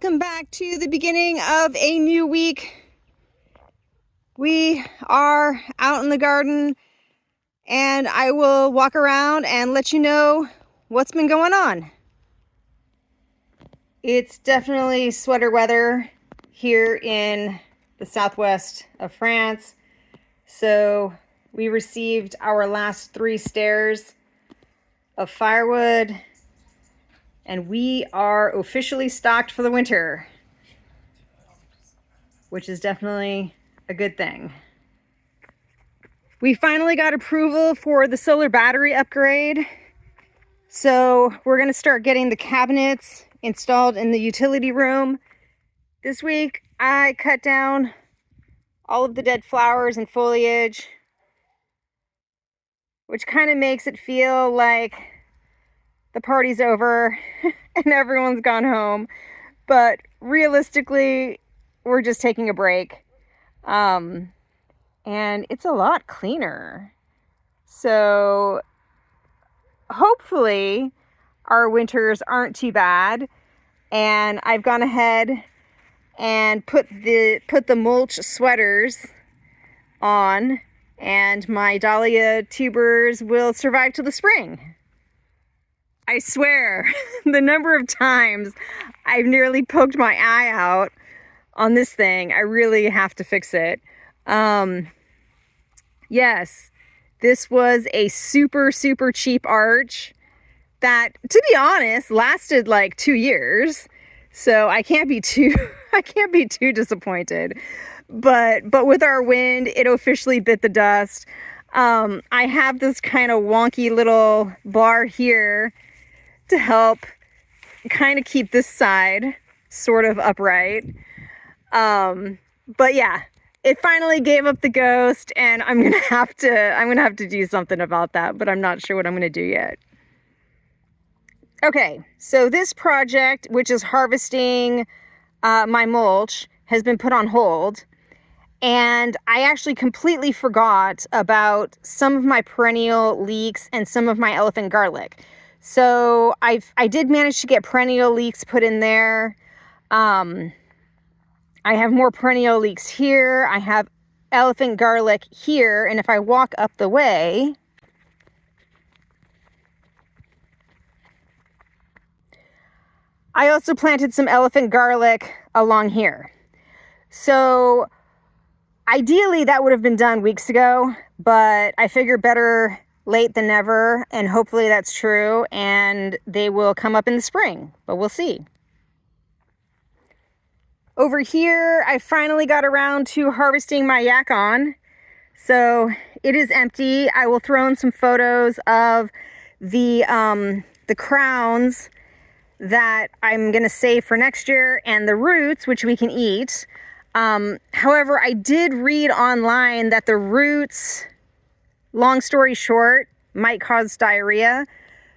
Welcome back to the beginning of a new week. We are out in the garden and I will walk around and let you know what's been going on. It's definitely sweater weather here in the southwest of France. So we received our last 3 stairs of firewood and we are officially stocked for the winter, which is definitely a good thing. We finally got approval for the solar battery upgrade. So we're gonna start getting the cabinets installed in the utility room. This week, I cut down all of the dead flowers and foliage, which kind of makes it feel like the party's over and everyone's gone home. But realistically, we're just taking a break. And it's a lot cleaner. So hopefully our winters aren't too bad. And I've gone ahead and put the mulch sweaters on, and my dahlia tubers will survive till the spring. I swear, the number of times I've nearly poked my eye out on this thing, I really have to fix it. Yes, this was a super cheap arch that, to be honest, lasted like 2 years. So I can't be too disappointed. But with our wind, it officially bit the dust. I have this kind of wonky little bar here to help kind of keep this side sort of upright. But yeah, it finally gave up the ghost, and I'm gonna have to do something about that, but I'm not sure what I'm gonna do yet. Okay, so this project, which is harvesting my mulch, has been put on hold, and I actually completely forgot about some of my perennial leeks and some of my elephant garlic. So I did manage to get perennial leeks put in there. I have more perennial leeks here. I have elephant garlic here, and if I walk up the way, I also planted some elephant garlic along here. So ideally that would have been done weeks ago, but I figure better late than never, and hopefully that's true and they will come up in the spring, but we'll see. Over here, I finally got around to harvesting my yacon. So it is empty. I will throw in some photos of the crowns that I'm gonna save for next year and the roots, which we can eat. However, I did read online that the roots, long story short, might cause diarrhea.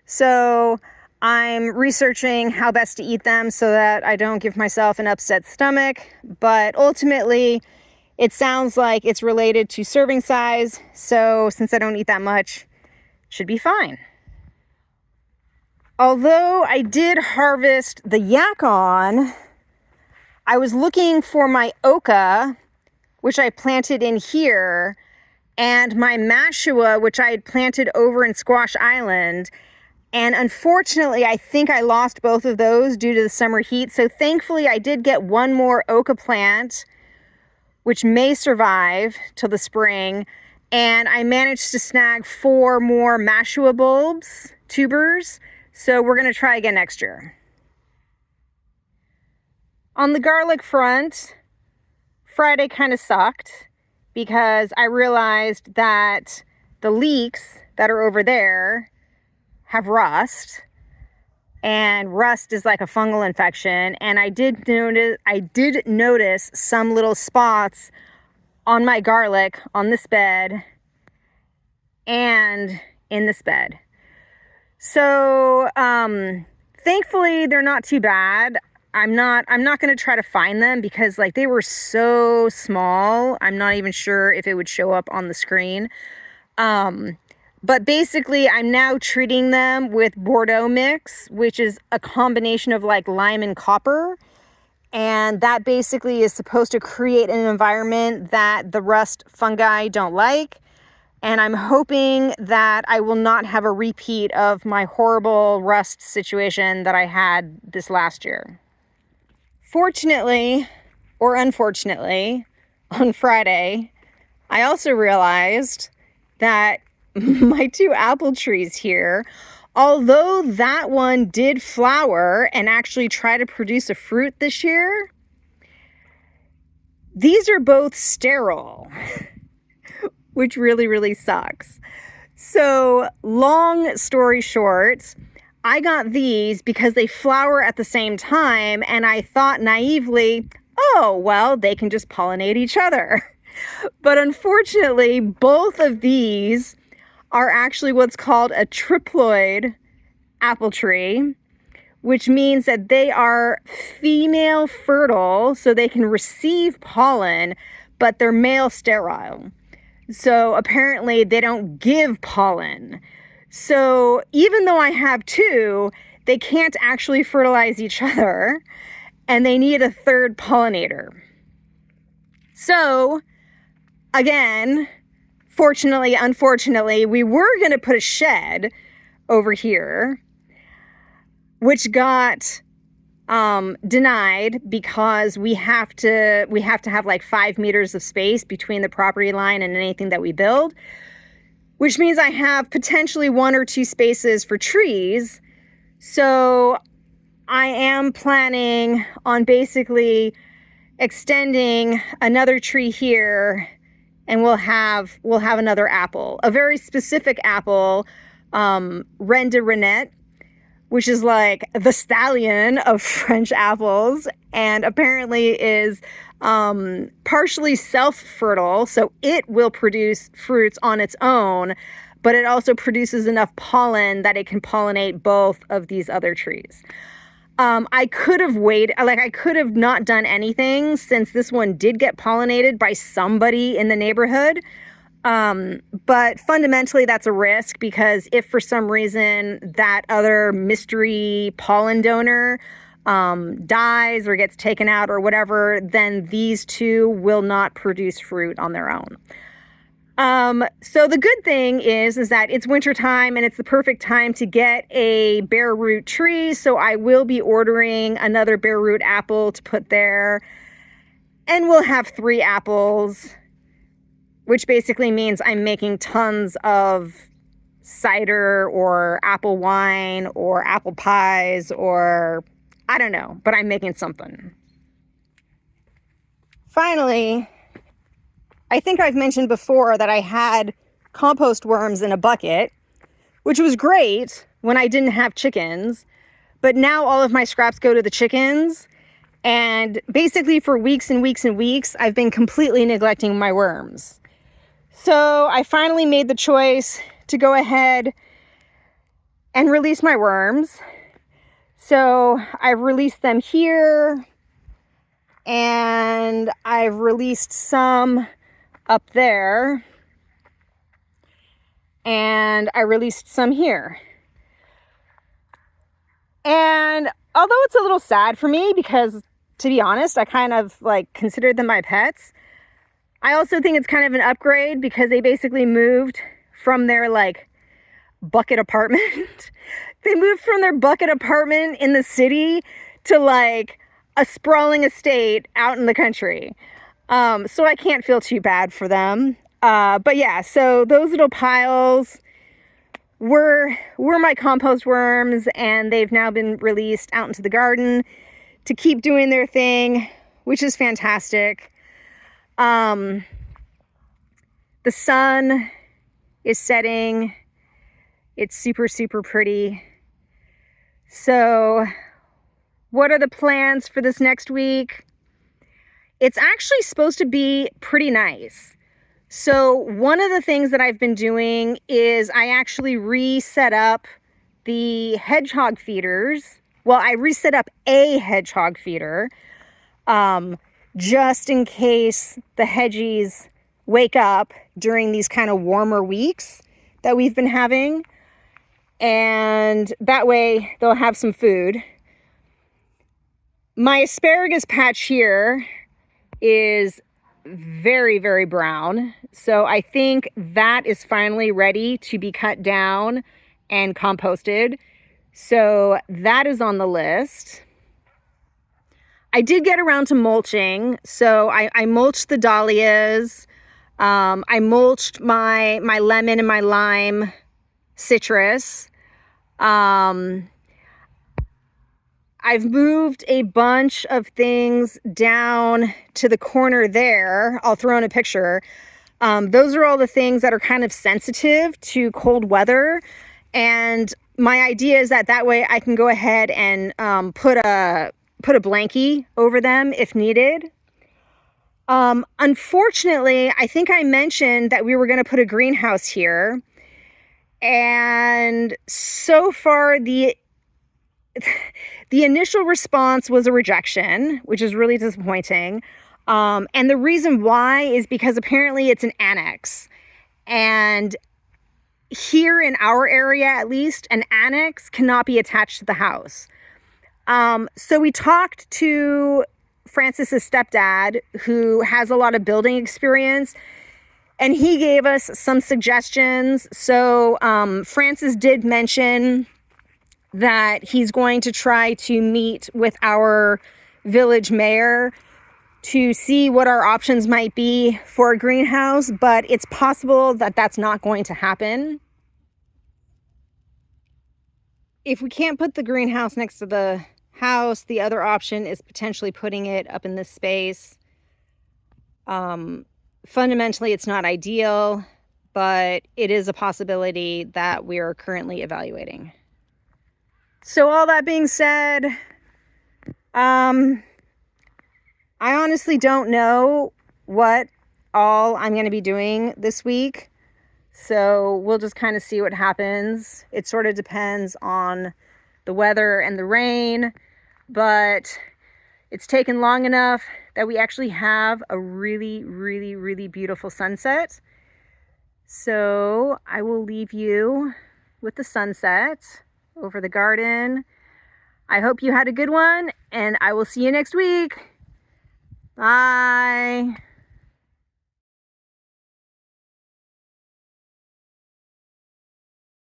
So I'm researching how best to eat them so that I don't give myself an upset stomach. But ultimately, it sounds like it's related to serving size. So since I don't eat that much, it should be fine. Although I did harvest the yacon, I was looking for my oca, which I planted in here, and my mashua, which I had planted over in Squash Island. And unfortunately, I think I lost both of those due to the summer heat. So thankfully, I did get one more oca plant, which may survive till the spring. And I managed to snag 4 more mashua bulbs, tubers. So we're gonna try again next year. On the garlic front, Friday kind of sucked because I realized that the leeks that are over there have rust, and rust is like a fungal infection. And I did notice some little spots on my garlic on this bed and in this bed. So thankfully they're not too bad. I'm not going to try to find them because like they were so small. I'm not even sure if it would show up on the screen. But basically I'm now treating them with Bordeaux mix, which is a combination of like lime and copper. And that basically is supposed to create an environment that the rust fungi don't like. And I'm hoping that I will not have a repeat of my horrible rust situation that I had this last year. Fortunately, or unfortunately, on Friday, I also realized that my 2 apple trees here, although that one did flower and actually try to produce a fruit this year, these are both sterile, which really, really sucks. So, long story short, I got these because they flower at the same time, and I thought naively, oh, well, they can just pollinate each other. But unfortunately, both of these are actually what's called a triploid apple tree, which means that they are female fertile, so they can receive pollen, but they're male sterile. So apparently they don't give pollen. So even though I have 2, they can't actually fertilize each other, and they need a third pollinator. So again, fortunately, unfortunately, we were going to put a shed over here, which got denied because we have to have like 5 meters of space between the property line and anything that we build, which means I have potentially 1 or 2 spaces for trees. So I am planning on basically extending another tree here, and we'll have another apple, a very specific apple, Reine de Renette, which is like the stallion of French apples, and apparently is partially self-fertile, so it will produce fruits on its own, but it also produces enough pollen that it can pollinate both of these other trees. I could have waited, I could have not done anything since this one did get pollinated by somebody in the neighborhood. But fundamentally that's a risk, because if for some reason that other mystery pollen donor dies or gets taken out or whatever, then these 2 will not produce fruit on their own. So the good thing is that it's winter time and it's the perfect time to get a bare root tree. So I will be ordering another bare root apple to put there, and we'll have 3 apples, which basically means I'm making tons of cider or apple wine or apple pies, or I don't know, but I'm making something. Finally, I think I've mentioned before that I had compost worms in a bucket, which was great when I didn't have chickens, but now all of my scraps go to the chickens, and basically for weeks and weeks and weeks, I've been completely neglecting my worms. So I finally made the choice to go ahead and release my worms. So I've released them here, and I've released some up there, and I released some here. And although it's a little sad for me, because to be honest, I kind of considered them my pets, I also think it's kind of an upgrade because they basically moved from their bucket apartment. They moved from their bucket apartment in the city to a sprawling estate out in the country. So I can't feel too bad for them. But yeah, so those little piles were my compost worms, and they've now been released out into the garden to keep doing their thing, which is fantastic. The sun is setting. It's super, super pretty. So what are the plans for this next week? It's actually supposed to be pretty nice. So one of the things that I've been doing is I actually reset up the hedgehog feeders. Well, I reset up a hedgehog feeder, just in case the hedgies wake up during these kind of warmer weeks that we've been having. And that way they'll have some food. My asparagus patch here is very, very brown. So I think that is finally ready to be cut down and composted. So that is on the list. I did get around to mulching. So I mulched the dahlias. I mulched my lemon and my lime citrus. I've moved a bunch of things down to the corner there. I'll throw in a picture. Those are all the things that are kind of sensitive to cold weather. And my idea is that way I can go ahead and put a blankie over them if needed. Unfortunately, I think I mentioned that we were going to put a greenhouse here. And so far, the initial response was a rejection, which is really disappointing. And the reason why is because apparently it's an annex. And here in our area, at least, an annex cannot be attached to the house. So we talked to Francis's stepdad, who has a lot of building experience, and he gave us some suggestions. So Francis did mention that he's going to try to meet with our village mayor to see what our options might be for a greenhouse, but it's possible that that's not going to happen. If we can't put the greenhouse next to the house, the other option is potentially putting it up in this space. Fundamentally, it's not ideal, but it is a possibility that we are currently evaluating. So all that being said, I honestly don't know what all I'm going to be doing this week. So we'll just kind of see what happens. It sort of depends on the weather and the rain, but it's taken long enough that we actually have a really, really, really beautiful sunset. So I will leave you with the sunset over the garden. I hope you had a good one, and I will see you next week. Bye.